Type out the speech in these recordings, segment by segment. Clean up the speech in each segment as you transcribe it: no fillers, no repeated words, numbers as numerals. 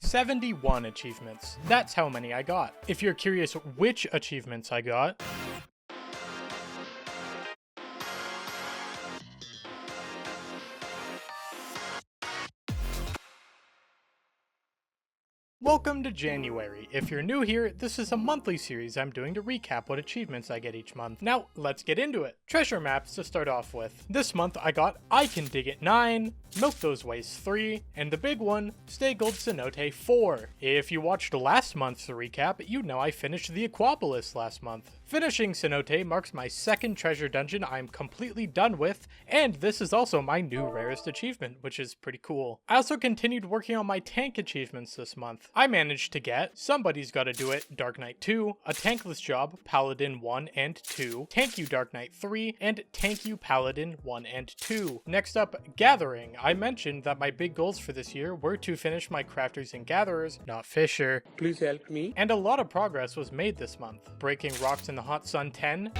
71 achievements. That's how many I got. If you're curious which achievements I got, welcome to January. If you're new here, this is a monthly series I'm doing to recap what achievements I get each month. Now, let's get into it. Treasure maps to start off with. This month I got I Can Dig It 9, Milk Those Ways 3, and the big one, Stay Gold Cenote 4. If you watched last month's recap, you know I finished the Aquapolis last month. Finishing Cenote marks my second treasure dungeon I'm completely done with, and this is also my new rarest achievement, which is pretty cool. I also continued working on my tank achievements this month. I managed to get Somebody's Gotta Do It, Dark Knight 2, A Tankless Job, Paladin 1 and 2, Tank You Dark Knight 3, and Tank You Paladin 1 and 2. Next up, Gathering. I mentioned that my big goals for this year were to finish my Crafters and Gatherers, not Fisher. Please help me. And a lot of progress was made this month. Breaking Rocks in the Hot Sun 10,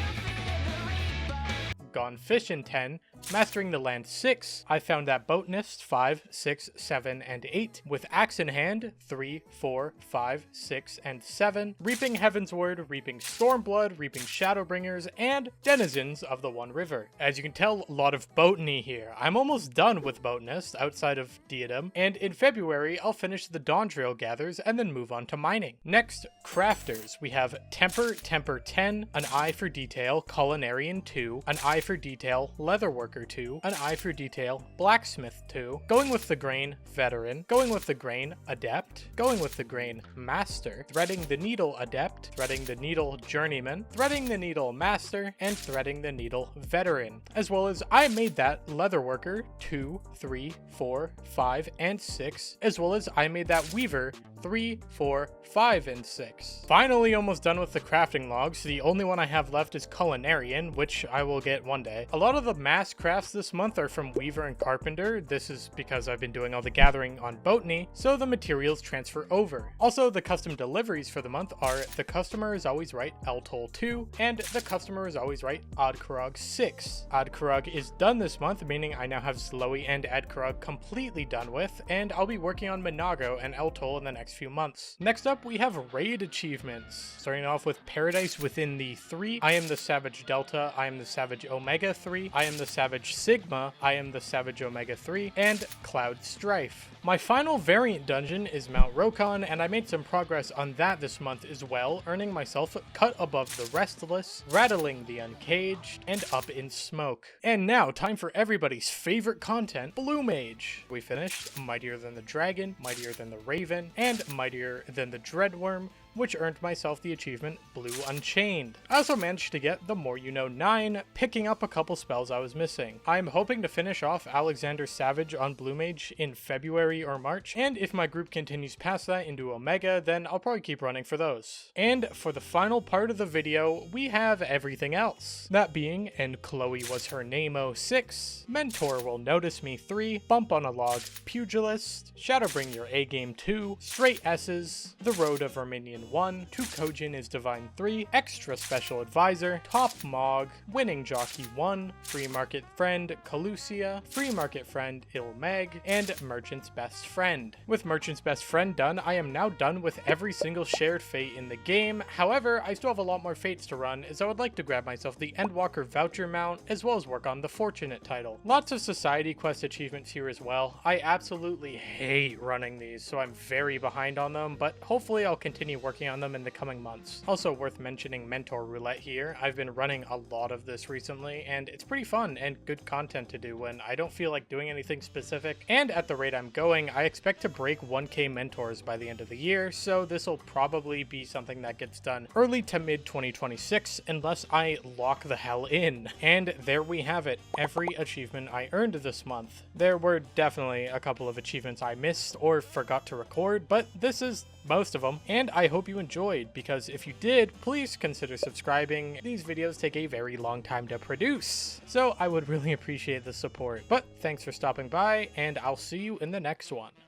Gone Fishing 10, Mastering the Land 6, I found that Botanist 5, 6, 7, and 8, with Axe in Hand 3, 4, 5, 6, and 7, Reaping Heavensward, Reaping Stormblood, Reaping Shadowbringers, and Denizens of the One River. As you can tell, a lot of botany here. I'm almost done with Botanist, outside of Diadem, and in February I'll finish the Dawn Trail Gathers and then move on to mining. Next, Crafters. We have Temper 10, An Eye for Detail, Culinarian 2, An Eye for Detail, Leatherworker 2, An Eye for Detail, Blacksmith 2, Going with the Grain, Veteran, Going with the Grain, Adept, Going with the Grain, Master, Threading the Needle, Adept, Threading the Needle, Journeyman, Threading the Needle, Master, and Threading the Needle, Veteran, as well as I made that Leatherworker 2, 3, 4, 5, and 6, as well as I made that Weaver 3, 4, 5, and 6. Finally almost done with the crafting logs. The only one I have left is Culinarian, which I will get one day. A lot of the mass crafts this month are from Weaver and Carpenter. This is because I've been doing all the gathering on Botany, so the materials transfer over. Also, the custom deliveries for the month are The Customer Is Always Right, Eltol 2, and The Customer Is Always Right, Adkarog 6. Adkarog is done this month, meaning I now have Slowy and Adkarog completely done with, and I'll be working on Minago and Eltol in the next few months. Next up, we have raid achievements. Starting off with Paradise Within the 3, I am the Savage Delta, I am the Savage Omega 3, I am the Savage Sigma, I am the Savage Omega 3, and Cloud Strife. My final variant dungeon is Mount Rokon, and I made some progress on that this month as well, earning myself Cut Above the Restless, Rattling the Uncaged, and Up in Smoke. And now, time for everybody's favorite content, Blue Mage. We finished Mightier Than the Dragon, Mightier Than the Raven, and Mightier Than the Dreadworm, which earned myself the achievement Blue Unchained. I also managed to get the More You Know 9, picking up a couple spells I was missing. I'm hoping to finish off Alexander Savage on Blue Mage in February or March, and if my group continues past that into Omega, then I'll probably keep running for those. And for the final part of the video, we have everything else. That being, And Chloe Was Her Name 06, Mentor Will Notice Me 3, Bump on a Log, Pugilist, Shadowbring Your A-Game 2, Straight S's, The Road of Arminian 1, To Kojin Is Divine 3, Extra Special Advisor, Top Mog, Winning Jockey 1, Free Market Friend Calusia, Free Market Friend Ilmeg, and Merchant's Best Friend. With Merchant's Best Friend done, I am now done with every single shared fate in the game. However, I still have a lot more fates to run, as I would like to grab myself the Endwalker Voucher mount, as well as work on the Fortunate title. Lots of Society Quest achievements here as well. I absolutely hate running these, so I'm very behind on them, but hopefully I'll continue working on them in the coming months. Also worth mentioning Mentor Roulette here. I've been running a lot of this recently, and it's pretty fun and good content to do when I don't feel like doing anything specific. And at the rate I'm going, I expect to break 1K mentors by the end of the year, so this will probably be something that gets done early to mid 2026 unless I lock the hell in. And there we have it, every achievement I earned this month. There were definitely a couple of achievements I missed or forgot to record, but this is most of them, and I hope you enjoyed, because if you did, please consider subscribing. These videos take a very long time to produce, so I would really appreciate the support. But thanks for stopping by, and I'll see you in the next one.